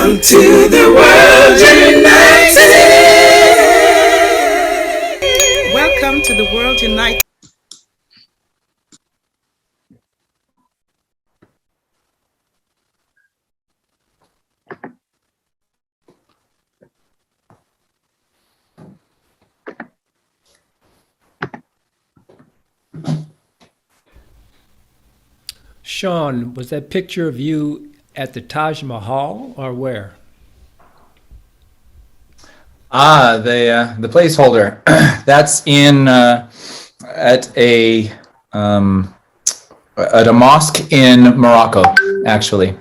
Welcome to the world united. Welcome to the world united. Sean, was that picture of you at the Taj Mahal or where? The placeholder. That's in at a mosque in Morocco, actually.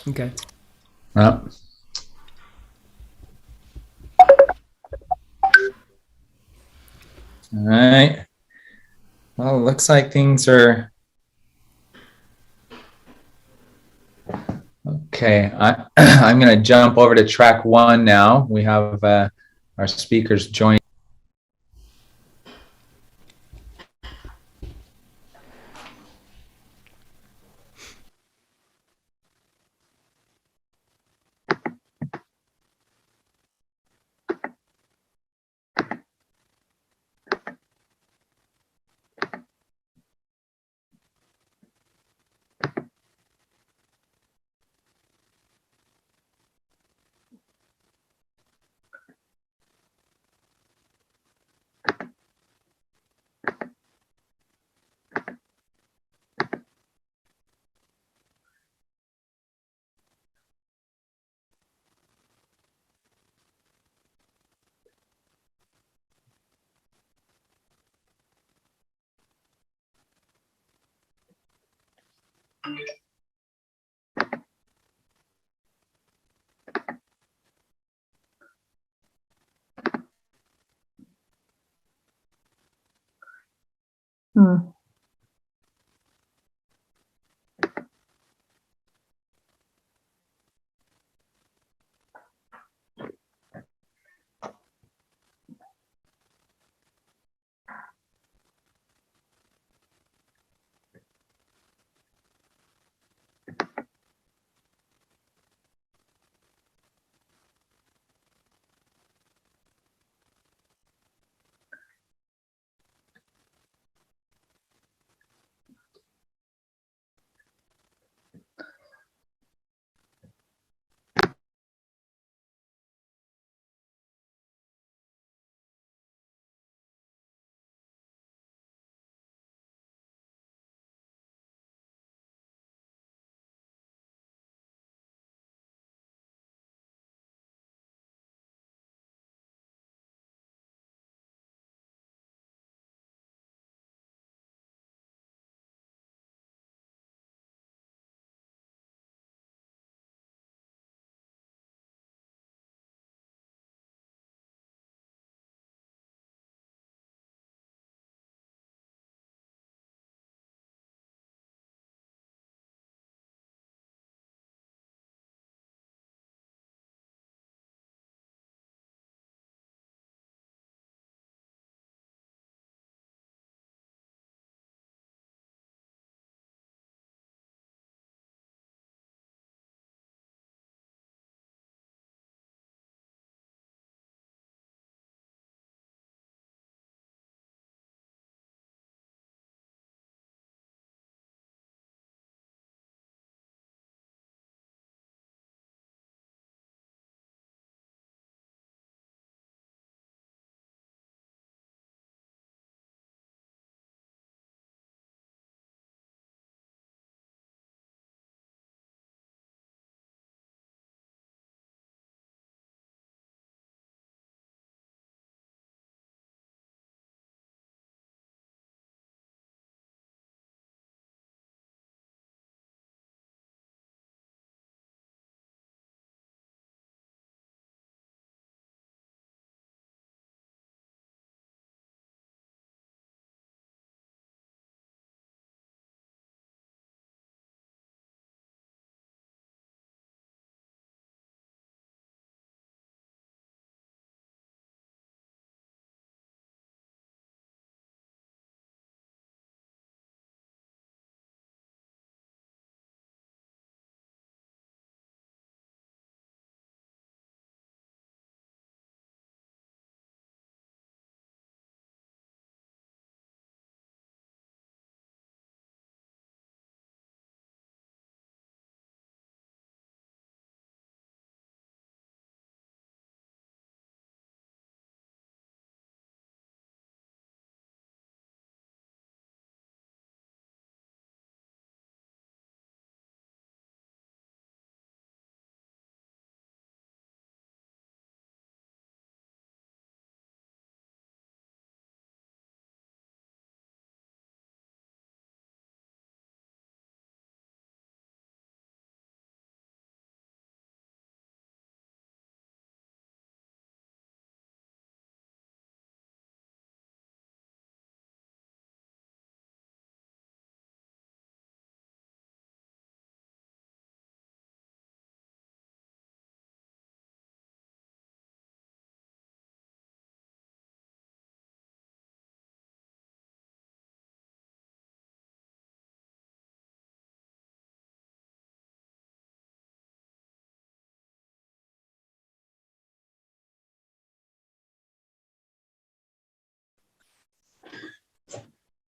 Okay. Yeah. All right. Well, looks like things are okay. I'm going to jump over to track 1 now. We have our speakers joining.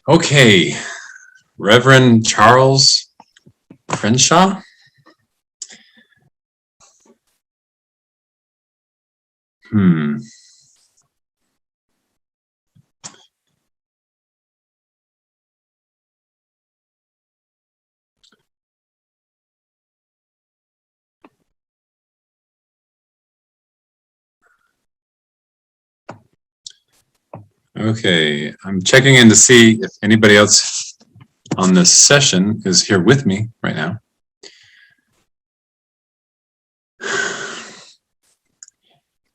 Okay, Reverend Charles Crenshaw. Okay, I'm checking in to see if anybody else on this session is here with me right now.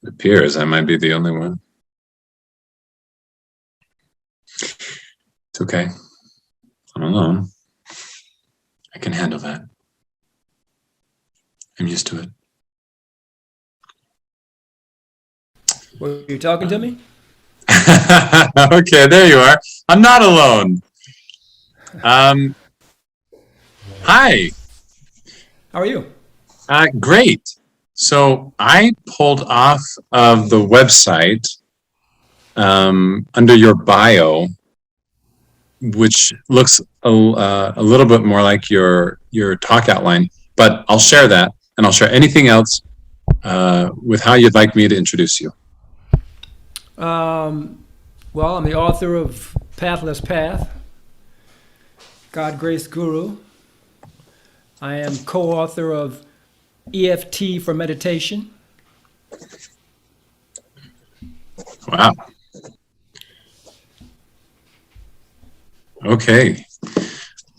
It appears I might be the only one. It's okay. I'm alone. I can handle that. I'm used to it. Were you talking to me? Okay, there you are. I'm not alone. Hi. How are you? Great. So I pulled off of the website under your bio, which looks a little bit more like your talk outline, but I'll share that, and I'll share anything else with how you'd like me to introduce you. Well, I'm the author of Pathless Path, God Grace Guru. I am co-author of EFT for Meditation. Wow. Okay.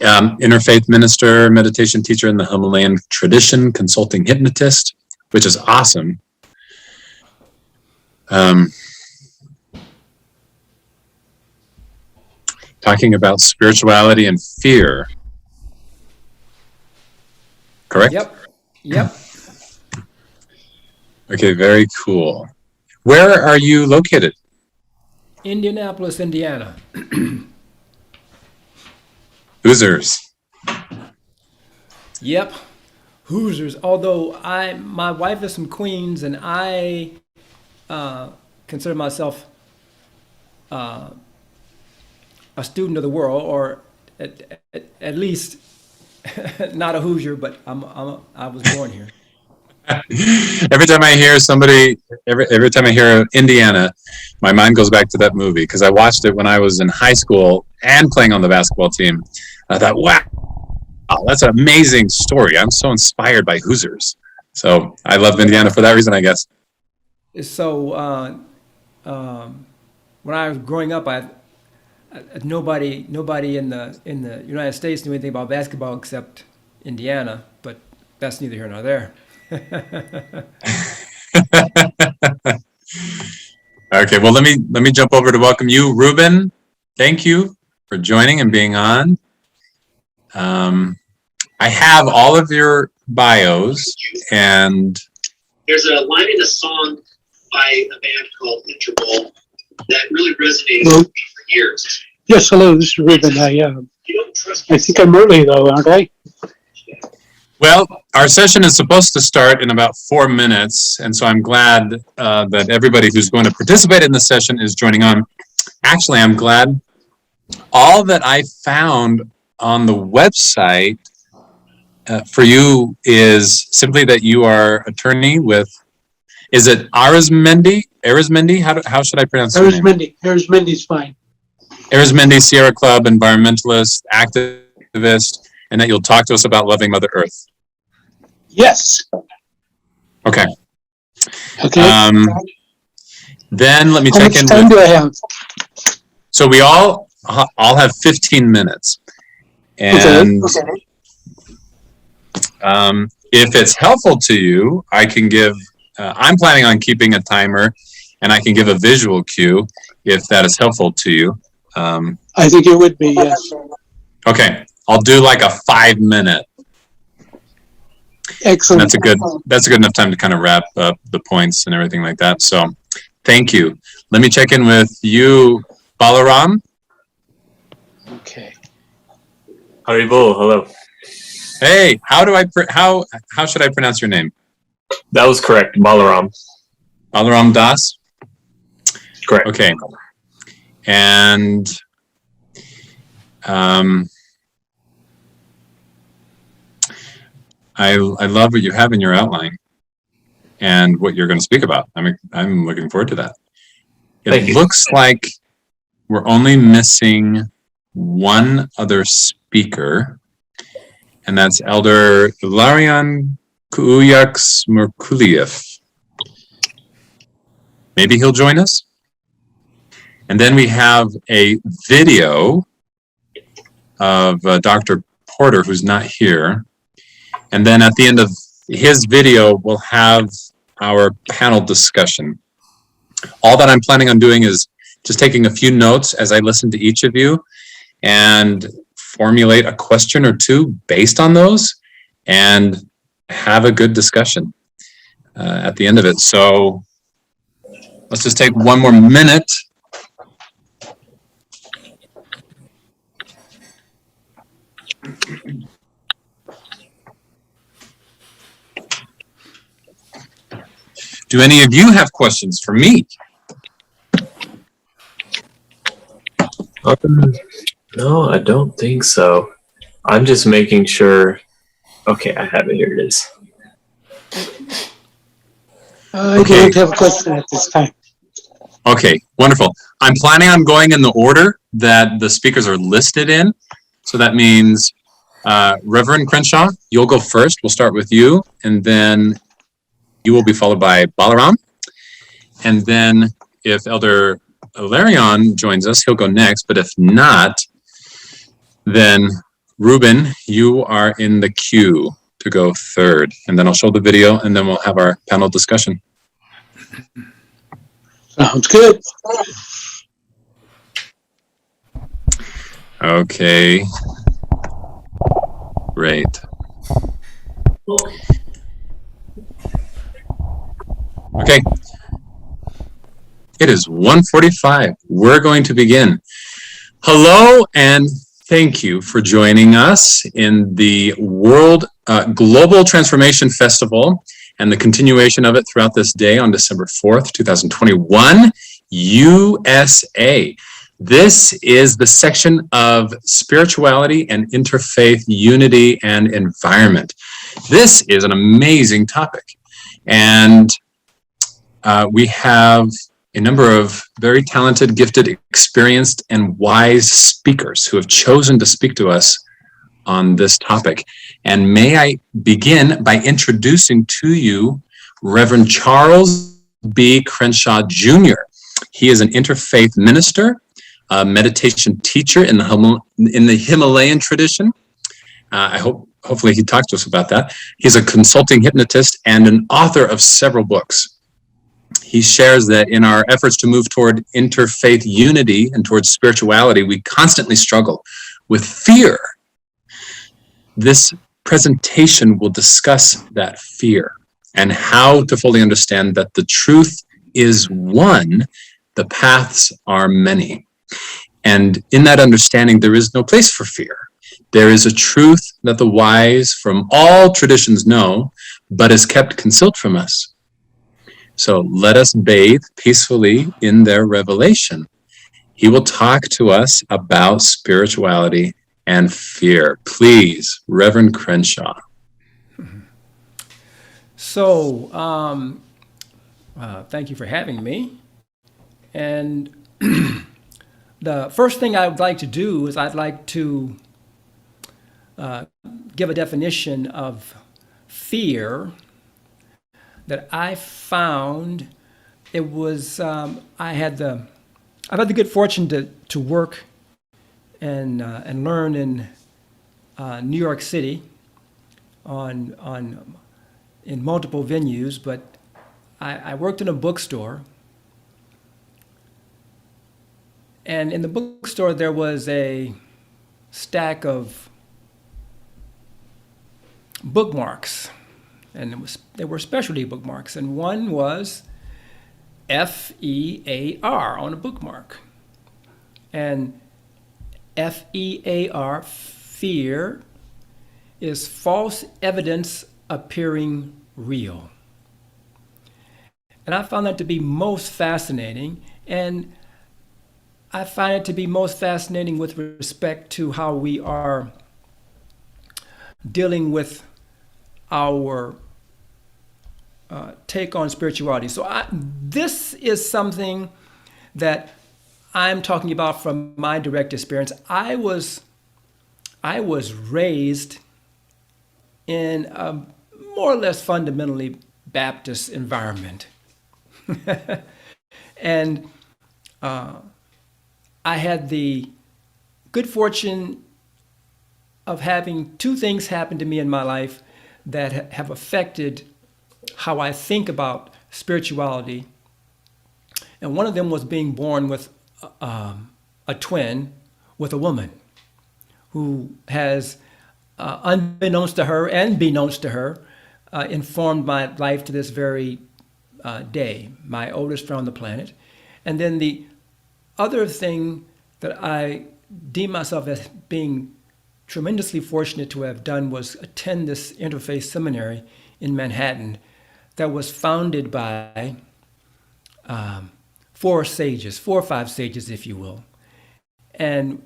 Interfaith minister, meditation teacher in the Himalayan tradition, consulting hypnotist, which is awesome. Talking about spirituality and fear. Correct? Yep. Okay, very cool. Where are you located? Indianapolis, Indiana. Hoosiers. Yep. Hoosiers. Although my wife is from Queens, and I consider myself a student of the world, or at least not a Hoosier, but I was born here. Every time I hear somebody, every time I hear Indiana, my mind goes back to that movie because I watched it when I was in high school and playing on the basketball team. I thought, wow, that's an amazing story. I'm so inspired by Hoosiers. So I love Indiana for that reason, I guess. So when I was growing up, nobody in the United States knew anything about basketball except Indiana, but that's neither here nor there. Okay, well, let me jump over to welcome you, Ruben. Thank you for joining and being on. I have all of your bios, and there's a line in a song by a band called Interval that really resonated with me for years. Yes, hello, this is Ruben. I think I'm early though, aren't I? well, our session is supposed to start in about 4 minutes, and so I'm glad that everybody who's going to participate in this session is joining on. Actually, I'm glad all that I found on the website for you is simply that you are attorney with, is it Arizmendi? How should I pronounce your name? Arizmendi's fine. Arizmendi Sierra Club, environmentalist, activist, and that you'll talk to us about loving Mother Earth. Yes. Okay. Okay. Then let me How check much in time with, do I have? so we all have 15 minutes. And Okay. if it's helpful to you, I can give, I'm planning on keeping a timer, and I can give a visual cue if that is helpful to you. I think it would be, yes. Okay, I'll do like a 5-minute. Excellent. That's a good enough time to kind of wrap up the points and everything like that. So thank you. Let me check in with you, Balaram. Okay. Haribo, hello. Hey, how should I pronounce your name? That was correct, Balaram. Balaram Das? Correct. Okay. And Um, I love what you have in your outline and what you're going to speak about. I'm looking forward to that. Thank It you. looks like we're only missing one other speaker, and that's Elder Ilarion Kuyaks Merkuliev. Maybe he'll join us. And then we have a video of Dr. Porter, who's not here. And then at the end of his video, we'll have our panel discussion. All that I'm planning on doing is just taking a few notes as I listen to each of you and formulate a question or two based on those and have a good discussion at the end of it. So let's just take one more minute. Do any of you have questions for me? No, I don't think so. I'm just making sure. Okay, I have it. Here it is. I Okay. don't have a question at this time. Okay, wonderful. I'm planning on going in the order that the speakers are listed in. So that means Reverend Crenshaw, you'll go first. We'll start with you, and then you will be followed by Balaram. And then if Elder Ilarion joins us, he'll go next. But if not, then Ruben, you are in the queue to go third. And then I'll show the video, and then we'll have our panel discussion. Sounds good. Okay. Great. Okay. It is 1:45. We're going to begin. Hello and thank you for joining us in the World Global Transformation Festival and the continuation of it throughout this day on December 4th, 2021, USA. This is the section of spirituality and interfaith unity and environment. This is an amazing topic. And we have a number of very talented, gifted, experienced, and wise speakers who have chosen to speak to us on this topic. And may I begin by introducing to you Reverend Charles B. Crenshaw, Jr. He is an interfaith minister, a meditation teacher in the Himalayan tradition. Hopefully he talks to us about that. He's a consulting hypnotist and an author of several books. He shares that in our efforts to move toward interfaith unity and towards spirituality, we constantly struggle with fear. This presentation will discuss that fear and how to fully understand that the truth is one, the paths are many. And in that understanding, there is no place for fear. There is a truth that the wise from all traditions know, but is kept concealed from us. So let us bathe peacefully in their revelation. He will talk to us about spirituality and fear. Please, Reverend Crenshaw. So, thank you for having me. And the first thing I would like to do is I'd like to give a definition of fear that I found. It was I've had the good fortune to work and learn in New York City in multiple venues, but I worked in a bookstore, and in the bookstore there was a stack of bookmarks, and they were specialty bookmarks, and one was FEAR on a bookmark, and FEAR, fear, is false evidence appearing real. And I found that to be most fascinating, and I find it to be most fascinating with respect to how we are dealing with our take on spirituality. So this is something that I'm talking about from my direct experience. I was raised in a more or less fundamentally Baptist environment. And I had the good fortune of having two things happen to me in my life that have affected how I think about spirituality. And one of them was being born with a twin with a woman who has, unbeknownst to her and beknownst to her, informed my life to this very day, my oldest friend on the planet. And then the other thing that I deem myself as being tremendously fortunate to have done was attend this interfaith seminary in Manhattan that was founded by four or five sages, if you will. And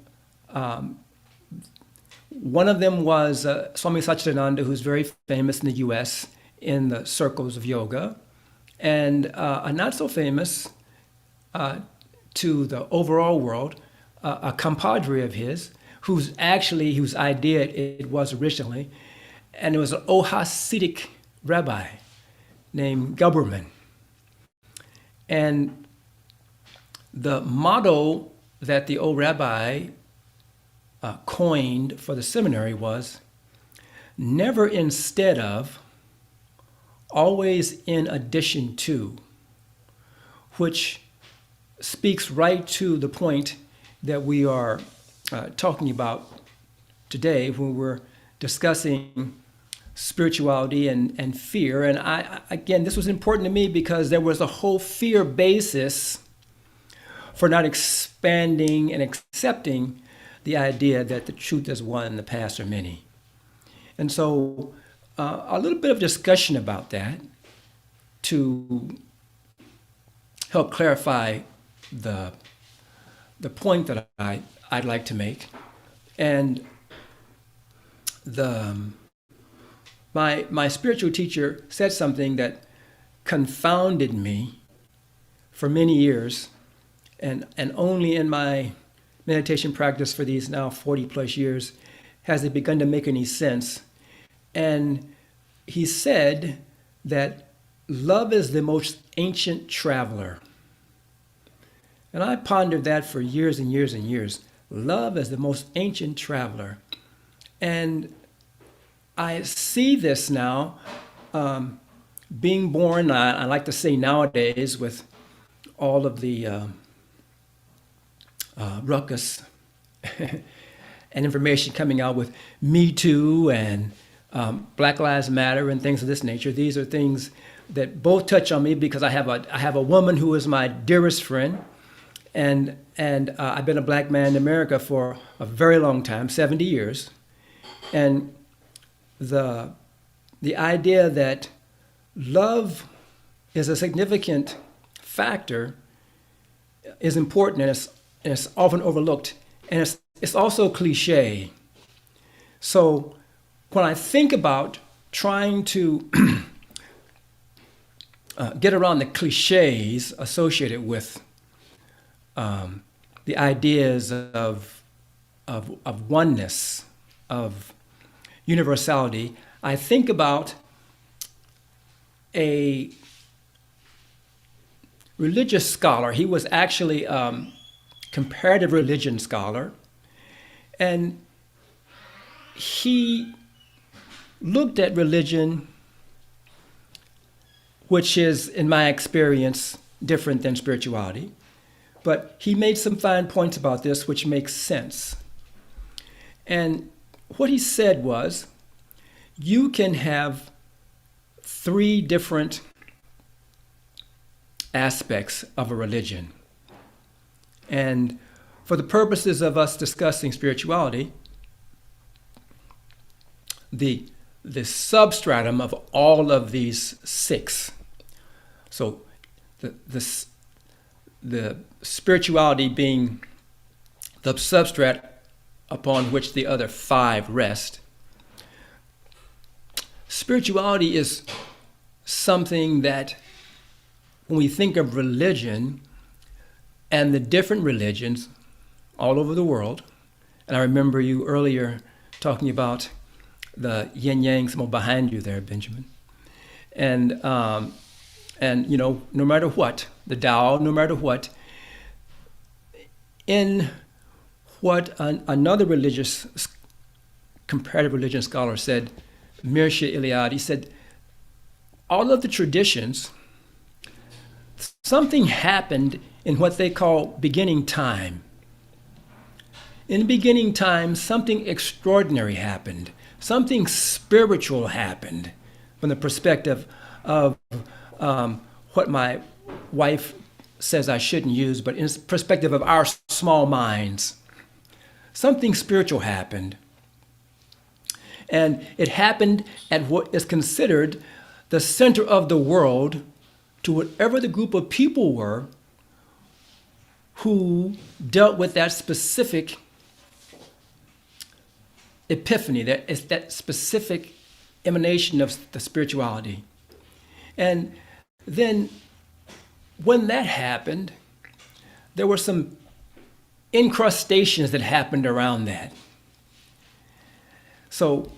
one of them was Swami Satchidananda, who's very famous in the US in the circles of yoga, and a not so famous to the overall world, a compadre of his, whose idea it was originally, and it was an old Hasidic rabbi named Gelberman. And the motto that the old rabbi coined for the seminary was, never instead of, always in addition to, which speaks right to the point that we are talking about today when we're discussing spirituality and fear. And again, this was important to me because there was a whole fear basis for not expanding and accepting the idea that the truth is one and the past are many. And so a little bit of discussion about that to help clarify the point that I'd like to make. And my spiritual teacher said something that confounded me for many years, and only in my meditation practice for these now 40 plus years has it begun to make any sense. And he said that love is the most ancient traveler. And I pondered that for years and years and years. Love is the most ancient traveler. And I see this now, being born, I like to say nowadays, with all of the ruckus and information coming out with Me Too and Black Lives Matter and things of this nature. These are things that both touch on me because I have a woman who is my dearest friend, and I've been a black man in America for a very long time, 70 years, and the idea that love is a significant factor is important, and it's often overlooked, and it's also cliche. So when I think about trying to get around the cliches associated with the ideas of oneness, of universality, I think about a religious scholar. He was actually a comparative religion scholar, and he looked at religion, which is, in my experience, different than spirituality. But he made some fine points about this, which makes sense. And what he said was, you can have three different aspects of a religion. And for the purposes of us discussing spirituality, the substratum of all of these six. So the spirituality being the substrate upon which the other 5 rest. Spirituality is something that, when we think of religion and the different religions all over the world, and I remember you earlier talking about the yin yang symbol behind you there, Benjamin, and you know, no matter what, the Tao, no matter what, in what another comparative religion scholar said, Mircea Eliade, he said, all of the traditions, something happened in what they call beginning time. In beginning time, something extraordinary happened. Something spiritual happened from the perspective of what my wife says I shouldn't use, but in the perspective of our small minds. Something spiritual happened. And it happened at what is considered the center of the world to whatever the group of people were who dealt with that specific epiphany, that specific emanation of the spirituality. And then when that happened, there were some incrustations that happened around that. So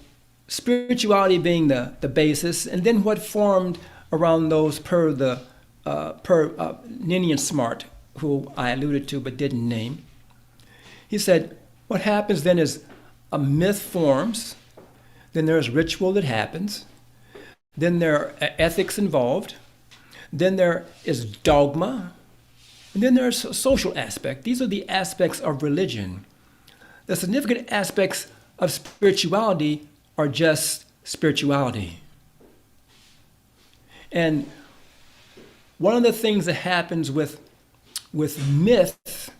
spirituality being the basis, and then what formed around those per Ninian Smart, who I alluded to but didn't name. He said, what happens then is a myth forms, then there's ritual that happens, then there are ethics involved, then there is dogma, and then there's a social aspect. These are the aspects of religion. The significant aspects of spirituality are just spirituality. And one of the things that happens with myth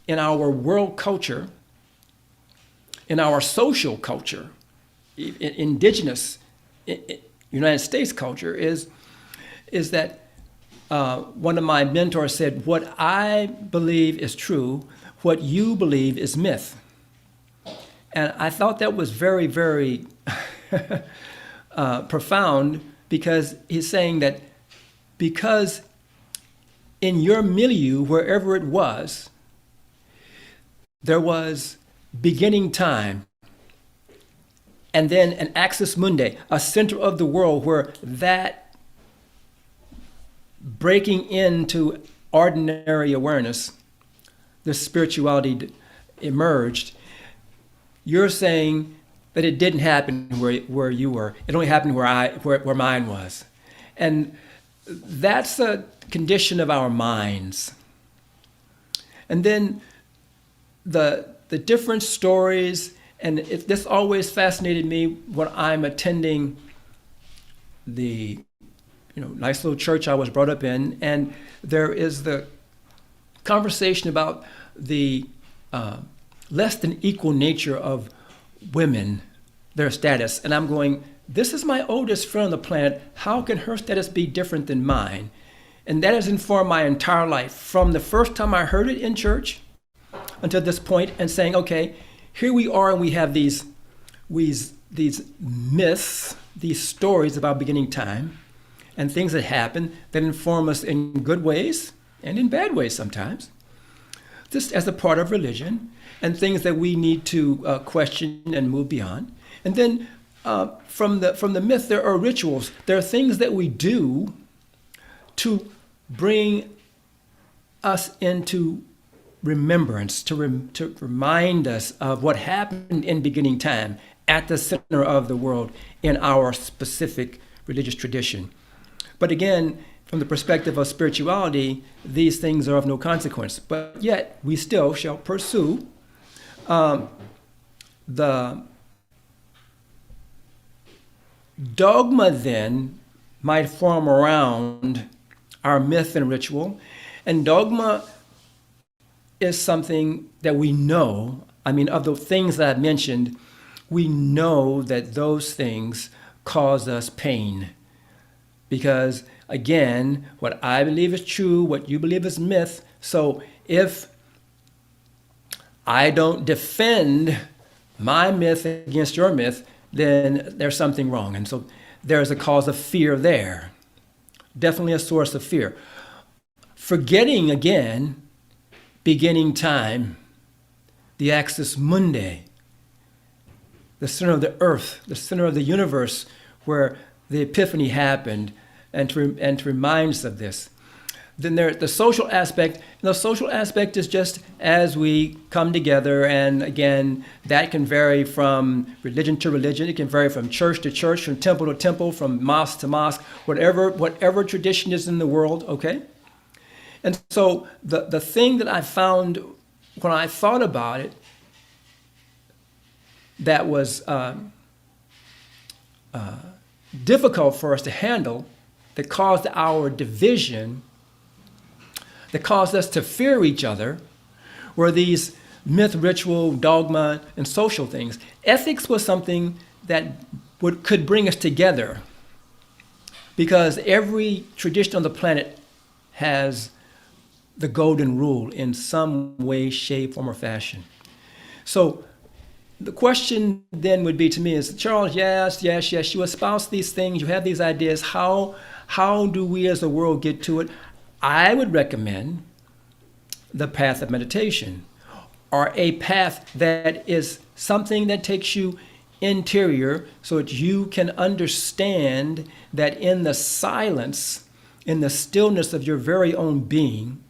in our world culture, in our social culture, indigenous United States culture, is that one of my mentors said, what I believe is true, what you believe is myth. And I thought that was very, very profound, because he's saying that because in your milieu, wherever it was, there was beginning time, and then an axis mundi, a center of the world where that breaking into ordinary awareness, the spirituality emerged. You're saying that it didn't happen where you were. It only happened where mine was. And that's a condition of our minds. And then the different stories, and this always fascinated me when I'm attending the nice little church I was brought up in, and there is the conversation about the less than equal nature of women, their status. And I'm going, this is my oldest friend on the planet. How can her status be different than mine? And that has informed my entire life, from the first time I heard it in church until this point, and saying, okay, here we are, and we have these myths, these stories about beginning time, and things that happen that inform us in good ways and in bad ways sometimes, just as a part of religion, and things that we need to question and move beyond. And then from the myth, there are rituals. There are things that we do to bring us into remembrance, to remind us of what happened in beginning time at the center of the world in our specific religious tradition. But again, from the perspective of spirituality, these things are of no consequence. But yet, we still shall pursue the dogma then might form around our myth and ritual. And dogma is something that we know. I mean, of the things that I mentioned, we know that those things cause us pain. Because, again, what I believe is true, what you believe is myth. So if I don't defend my myth against your myth, then there's something wrong. And so there's a cause of fear there. Definitely a source of fear. Forgetting again, beginning time, the axis mundi, the center of the earth, the center of the universe, where the epiphany happened, and to remind us of this. Then there's the social aspect. And the social aspect is just as we come together, and again, that can vary from religion to religion. It can vary from church to church, from temple to temple, from mosque to mosque, whatever tradition is in the world, okay? And so the thing that I found when I thought about it that was difficult for us to handle, that caused our division, that caused us to fear each other, were these myth, ritual, dogma, and social things. Ethics was something that could bring us together, because every tradition on the planet has the golden rule in some way, shape, form, or fashion. So the question then would be to me is, Charles, yes, you espouse these things, you have these ideas, how do we as a world get to it? I would recommend the path of meditation, or a path that is something that takes you interior so that you can understand that in the silence, in the stillness of your very own being,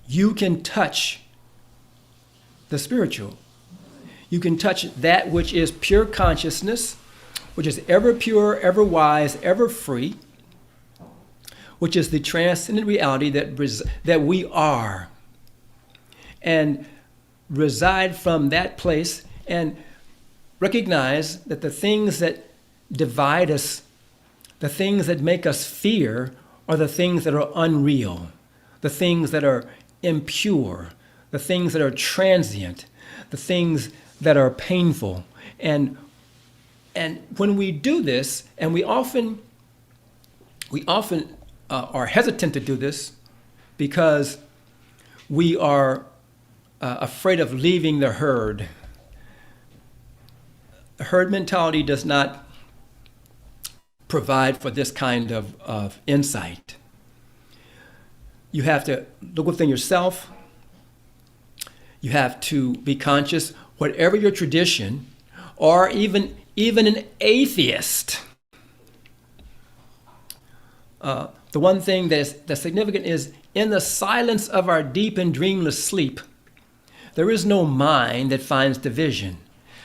you can touch the spiritual. You can touch that which is pure consciousness, which is ever pure, ever wise, ever free, which is the transcendent reality that we are, and reside from that place and recognize that the things that divide us, the things that make us fear, are the things that are unreal, the things that are impure, the things that are transient, the things that are painful. And when we do this, and we often are hesitant to do this because we are afraid of leaving the herd. The herd mentality does not provide for this kind of insight. You have to look within yourself. You have to be conscious, whatever your tradition, or even an atheist. The one thing that's significant is, in the silence of our deep and dreamless sleep, there is no mind that finds division.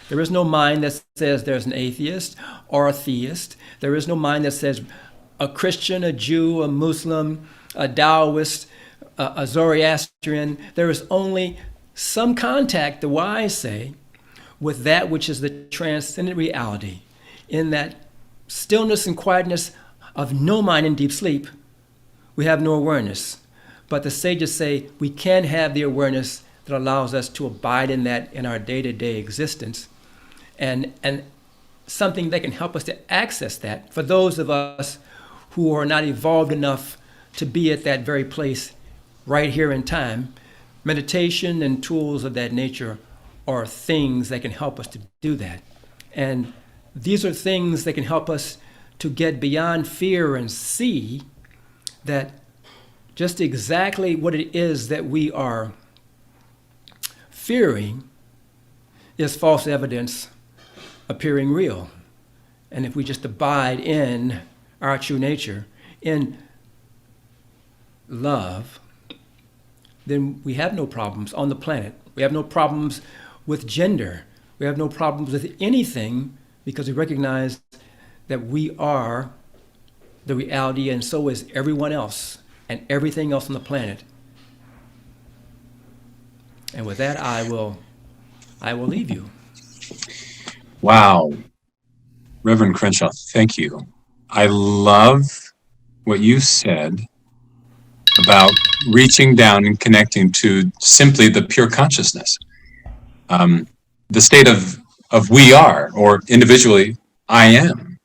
There is no mind that says there's an atheist or a theist. There is no mind that says a Christian, a Jew, a Muslim, a Taoist, a Zoroastrian. There is only some contact, the wise say, with that which is the transcendent reality. In that stillness and quietness of no mind in deep sleep, we have no awareness. But the sages say we can have the awareness that allows us to abide in that in our day-to-day existence, and something that can help us to access that for those of us who are not evolved enough to be at that very place right here in time. Meditation and tools of that nature are things that can help us to do that. And these are things that can help us to get beyond fear and see that just exactly what it is that we are fearing is false evidence appearing real. And if we just abide in our true nature, in love, then we have no problems on the planet. We have no problems with gender. We have no problems with anything, because we recognize that we are the reality, and so is everyone else and everything else on the planet. And with that, I will leave you. Wow. Reverend Crenshaw, thank you. I love what you said about reaching down and connecting to simply the pure consciousness. The state of we are, or individually, I am.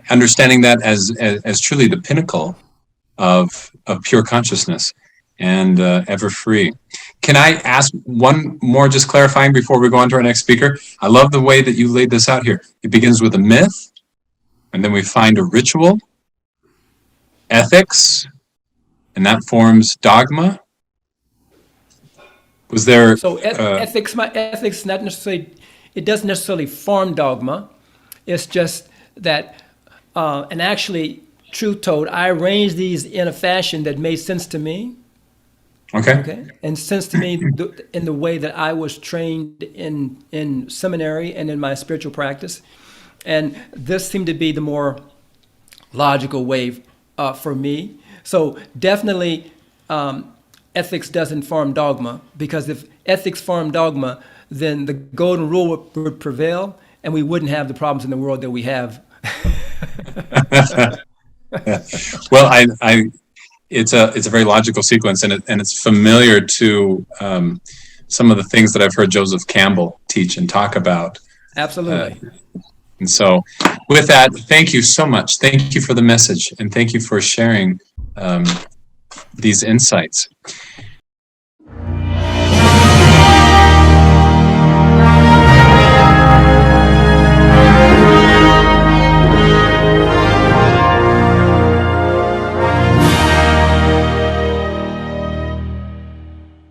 Understanding that as truly the pinnacle of pure consciousness. and ever free. Can I ask one more, just clarifying before we go on to our next speaker? I love the way that you laid this out here. It begins with a myth, and then we find a ritual, ethics, and that forms dogma. Was there... So ethics not necessarily, it doesn't necessarily form dogma. It's just that, and actually, truth told, I arranged these in a fashion that made sense to me. Okay. And sense to me in the way that I was trained in seminary and in my spiritual practice. And this seemed to be the more logical way for me. So definitely ethics doesn't form dogma, because if ethics form dogma, then the golden rule would prevail and we wouldn't have the problems in the world that we have. Well, it's a very logical sequence, and it's familiar to some of the things that I've heard Joseph Campbell teach and talk about. Absolutely. And so, with that, thank you so much. Thank you for the message, and thank you for sharing these insights.